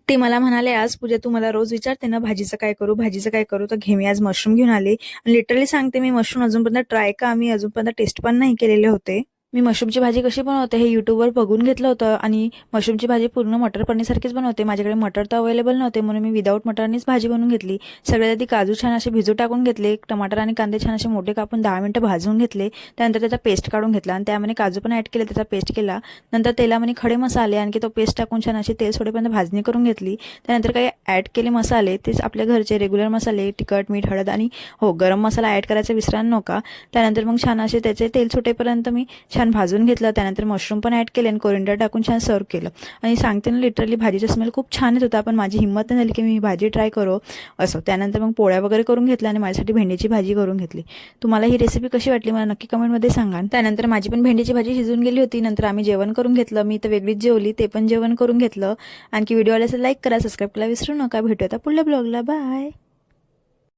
ते मला म्हणाले, "आज पूजा तू मला रोज विचारते ना भाजीचं काय करू, भाजीचं काय करू? तर घे मी आज मशरूम घेऊन आले." आणि लिटरली सांगते मी मशरूम अजूनपर्यंत ट्राय का मी अजूनपर्यंत टेस्ट पण नाही केलेले होते. मी मशरूमची भाजी कशी बनवते हे YouTubeवर बघून घेतलं होतं आणि मशरूमची भाजी पूर्ण मटर पनीरसारखीच बनवते. माझ्याकडे मटर तर अवेलेबल नव्हते म्हणून मी विदाऊट मटरनीच भाजी बनवून घेतली. सगळ्यात आधी काजू छान असे भिजू टाकून घेतले. टमाटर आणि कांदे छान असे मोठे कापून 10 मिनिटं भाजून घेतले. त्यानंतर त्याचा पेस्ट काढून घेतला आणि त्यामध्ये काजू पण ॲड केले, त्याचा पेस्ट केला. नंतर तेलामध्ये खडे मसाले आणखी तो पेस्ट टाकून छान अशी तेल सोडेपर्यंत भाजणी करून घेतली. त्यानंतर काही ॲड केले मसाले, तेच आपल्या घरचे रेग्युलर मसाले, तिखट, मीठ, हळद आणि हो गरम मसाला ॲड करायचा विसरायला नका. त्यानंतर मग छान असे त्याचे तेल सुटेपर्यंत मी छान भाजून घेतलं. त्यानंतर मशरूम पण ॲड केले आणि कोरिंडर टाकून छान सर्व केलं. आणि सांगते ना लिटरली भाजीचा स्मेल खूप छान येत होता, पण माझी हिंमत नाही झाली की मी ही भाजी ट्राय करू असं. त्यानंतर मग पोळ्या वगैरे करून घेतल्या आणि माझ्यासाठी भेंडीची भाजी करून घेतली. तुम्हाला ही रेसिपी कशी वाटली मला नक्की कमेंटमध्ये सांगा. त्यानंतर माझी पण भेंडीची भाजी शिजून गेली होती. नंतर आम्ही जेवण करून घेतलं. मी तर वेगळीच जेवली, ते पण जेवण करून घेतलं. आणखी व्हिडिओ आल्यास लाईक करा, सबस्क्राईब करायला विसरू नका. भेटूया आता पुढल्या ब्लॉगला. बाय.